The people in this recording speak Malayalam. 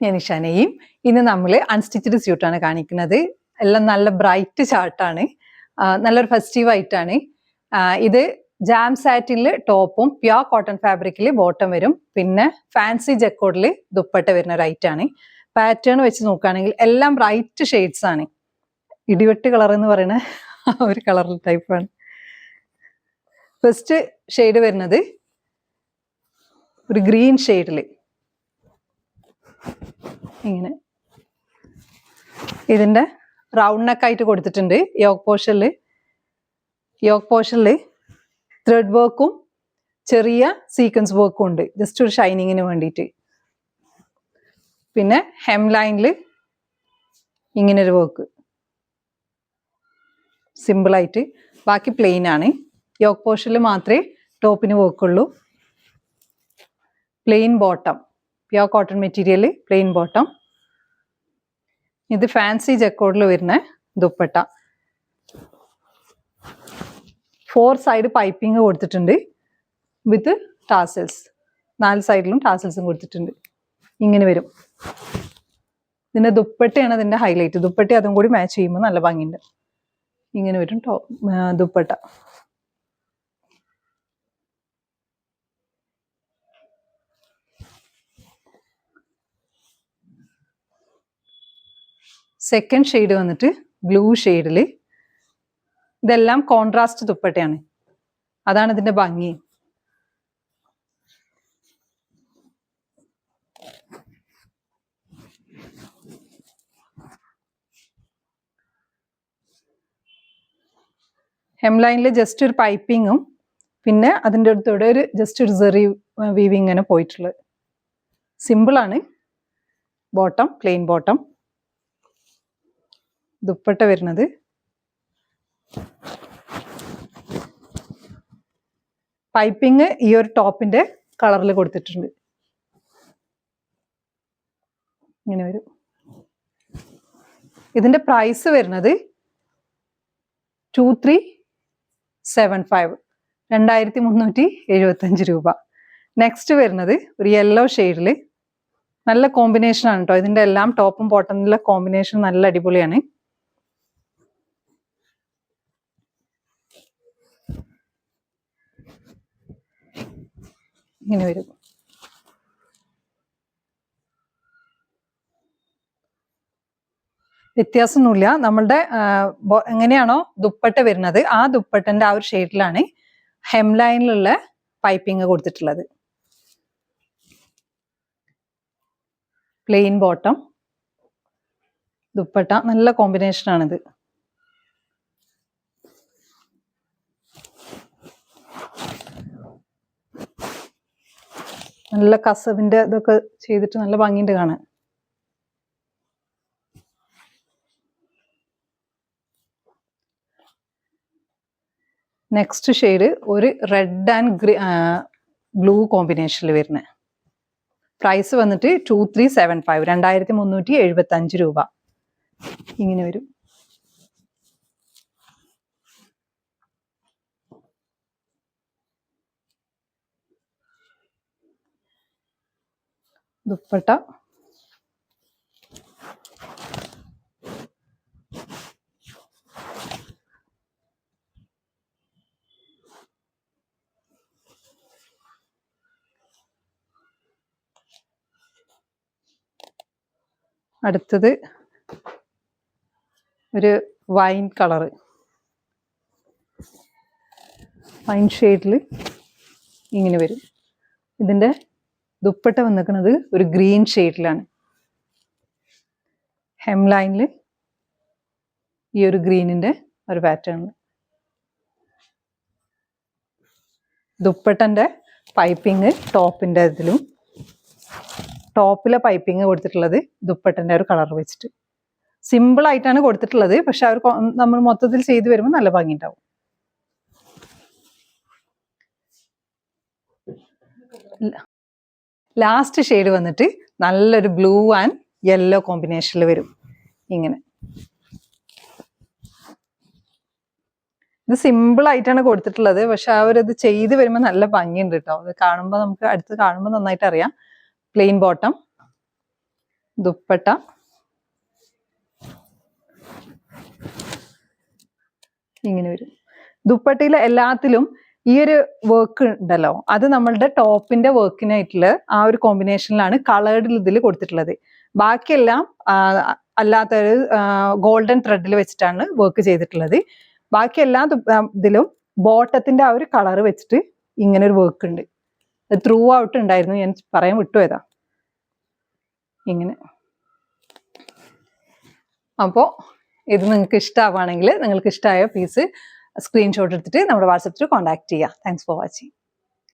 ഞാൻ ഇഷാനയും. ഇന്ന് നമ്മൾ അൺസ്റ്റിച്ചഡ് സ്യൂട്ടാണ് കാണിക്കുന്നത്. എല്ലാം നല്ല ബ്രൈറ്റ് ചാർട്ടാണ്, നല്ലൊരു ഫെസ്റ്റീവ് ആയിട്ടാണ്. ഇത് ജാം സാറ്റിൽ ടോപ്പും പ്യോർ കോട്ടൺ ഫാബ്രിക്കിൽ ബോട്ടം വരും. പിന്നെ ഫാൻസി ജക്കോഡിൽ ദുപ്പട്ട വരുന്ന ഒരു ഐറ്റാണ്. പാറ്റേൺ വെച്ച് നോക്കുകയാണെങ്കിൽ എല്ലാം ബ്രൈറ്റ് ഷെയ്ഡ്സ് ആണ്. ഇടിവെട്ട് കളർ എന്ന് പറയുന്ന ഒരു കളർ ടൈപ്പാണ്. ഫസ്റ്റ് ഷെയ്ഡ് വരുന്നത് ഒരു ഗ്രീൻ ഷെയ്ഡിൽ ഇങ്ങനെ, ഇതിന്റെ റൗണ്ട് നെക്ക് ആയിട്ട് കൊടുത്തിട്ടുണ്ട്. യോക്ക് പോർഷനിൽ ത്രെഡ് വർക്കും ചെറിയ സീക്വൻസ് വർക്കും ഉണ്ട്, ജസ്റ്റ് ഒരു ഷൈനിങ്ങിന് വേണ്ടിയിട്ട്. പിന്നെ ഹെം ലൈനിൽ ഇങ്ങനെ ഒരു വർക്ക് സിമ്പിളായിട്ട്, ബാക്കി പ്ലെയിൻ ആണ്. യോക്ക് പോർഷനിൽ മാത്രമേ ടോപ്പിന് വർക്കുള്ളൂ. Plain bottom, pure cotton material, plain bottom. ഇത് ഫാൻസി ജക്കോഡിൽ വരുന്ന ദുപ്പട്ട. 4 സൈഡ് പൈപ്പിംഗ് കൊടുത്തിട്ടുണ്ട് വിത്ത് ടാസൽസ്. 4 സൈഡിലും ടാസൽസും കൊടുത്തിട്ടുണ്ട്. ഇങ്ങനെ വരും. ഇതിന്റെ ദുപ്പട്ടയാണ് അതിന്റെ ഹൈലൈറ്റ്. ദുപ്പട്ട അതും കൂടി മാച്ച് ചെയ്യുമ്പോൾ നല്ല ഭംഗിയുണ്ട്. ഇങ്ങനെ വരും ദുപ്പട്ട. സെക്കൻഡ് ഷെയ്ഡ് വന്നിട്ട് ബ്ലൂ ഷെയ്ഡിൽ. ഇതെല്ലാം കോൺട്രാസ്റ്റ് ദുപ്പട്ടയാണ്, അതാണ് ഇതിന്റെ ഭംഗി. ഹെംലൈനിൽ ജസ്റ്റ് ഒരു പൈപ്പിങ്ങും പിന്നെ അതിൻ്റെ അടുത്തൂടെ ഒരു ജസ്റ്റ് ഒരു സെറി വീവിങ് ഇങ്ങനെ പോയിട്ടുള്ളത്. സിമ്പിളാണ്. Bottom plain bottom. ദുപ്പട്ട വരുന്നത് പൈപ്പിംഗ് ഈ ഒരു ടോപ്പിന്റെ കളറിൽ കൊടുത്തിട്ടുണ്ട്. ഇങ്ങനെ വരും. ഇതിന്റെ പ്രൈസ് വരുന്നത് 2375, 2375 രൂപ. നെക്സ്റ്റ് വരുന്നത് ഒരു യെല്ലോ ഷെയ്ഡിൽ. നല്ല കോമ്പിനേഷൻ ആണ് കേട്ടോ. ഇതിന്റെ എല്ലാം ടോപ്പും ബോട്ടമിലെ കോമ്പിനേഷൻ നല്ല അടിപൊളിയാണ്. ഇങ്ങനെ വരും. വ്യത്യാസമൊന്നുമില്ല. നമ്മളുടെ എങ്ങനെയാണോ ദുപ്പട്ട വരുന്നത് ആ ദുപ്പട്ടന്റെ ആ ഒരു ഷെയ്ഡിലാണ് ഹെം ലൈനിലുള്ള പൈപ്പിംഗ് കൊടുത്തിട്ടുള്ളത്. പ്ലെയിൻ ബോട്ടം, ദുപ്പട്ട, നല്ല കോമ്പിനേഷൻ ആണിത്. നല്ല കസവിന്റെ ഇതൊക്കെ ചെയ്തിട്ട് നല്ല ഭംഗിയുണ്ട് കാണാൻ. നെക്സ്റ്റ് ഷെയ്ഡ് ഒരു റെഡ് ആൻഡ് ബ്ലൂ കോമ്പിനേഷനിൽ വരുന്നത്. പ്രൈസ് വന്നിട്ട് 2375, 2375 രൂപ. ഇങ്ങനെ വരും. ദുപ്പട്ട അടുത്തത് ഒരു വൈൻ കളറ്, വൈൻ ഷെയ്ഡിൽ ഇങ്ങനെ വരും. ഇതിന്റെ ദുപ്പട്ട വന്നിരിക്കുന്നത് ഒരു ഗ്രീൻ ഷെയ്ഡിലാണ്. ഹെം ലൈനിൽ ഈ ഒരു ഗ്രീനിന്റെ ഒരു പാറ്റേൺ. ദുപ്പട്ടന്റെ പൈപ്പിംഗ് ടോപ്പിന്റെ ഇതിലും, ടോപ്പിലെ പൈപ്പിംഗ് കൊടുത്തിട്ടുള്ളത് ദുപ്പട്ടന്റെ ഒരു കളർ വെച്ചിട്ട്. സിമ്പിൾ ആയിട്ടാണ് കൊടുത്തിട്ടുള്ളത്, പക്ഷെ അവർ നമ്മൾ മൊത്തത്തിൽ ചെയ്തു വരുമ്പോൾ നല്ല ഭംഗി ഉണ്ടാവും. ലാസ്റ്റ് ഷെയ്ഡ് വന്നിട്ട് നല്ലൊരു ബ്ലൂ ആൻഡ് യെല്ലോ കോമ്പിനേഷനിൽ വരും. ഇങ്ങനെ ഇത് സിമ്പിൾ ആയിട്ടാണ് കൊടുത്തിട്ടുള്ളത്, പക്ഷെ അവരത് ചെയ്ത് വരുമ്പോൾ നല്ല ഭംഗിയുണ്ട് കേട്ടോ. അത് കാണുമ്പോൾ നമുക്ക് അടുത്ത് കാണുമ്പോൾ നന്നായിട്ട് അറിയാം. പ്ലെയിൻ ബോട്ടം, ദുപ്പട്ട ഇങ്ങനെ വരും. ദുപ്പട്ടയിൽ എല്ലാത്തിലും ഈ ഒരു വർക്ക് ഉണ്ടല്ലോ, അത് നമ്മളുടെ ടോപ്പിന്റെ വർക്കിനായിട്ടുള്ള ആ ഒരു കോമ്പിനേഷനിലാണ് കളേർഡ് ഇതിൽ കൊടുത്തിട്ടുള്ളത്. ബാക്കിയെല്ലാം അല്ലാത്ത ഒരു ഗോൾഡൻ ത്രെഡിൽ വെച്ചിട്ടാണ് വർക്ക് ചെയ്തിട്ടുള്ളത്. ബാക്കി എല്ലാ ഇതിലും ബോട്ടത്തിന്റെ ആ ഒരു കളർ വെച്ചിട്ട് ഇങ്ങനെ ഒരു വർക്ക് ഉണ്ട്. അത് ത്രൂ ഔട്ട് ഉണ്ടായിരുന്നു, ഞാൻ പറയാൻ വിട്ടുപോയതാ. ഇങ്ങനെ. അപ്പോൾ ഇത് നിങ്ങൾക്ക് ഇഷ്ടമാവുകയാണെങ്കിൽ നിങ്ങൾക്ക് ഇഷ്ടമായ പീസ് സ്ക്രീൻഷോട്ട് എടുത്തിട്ട് നമ്മുടെ വാട്സപ്പിൽ കോൺടാക്ട് ചെയ്യുക. Thanks for watching.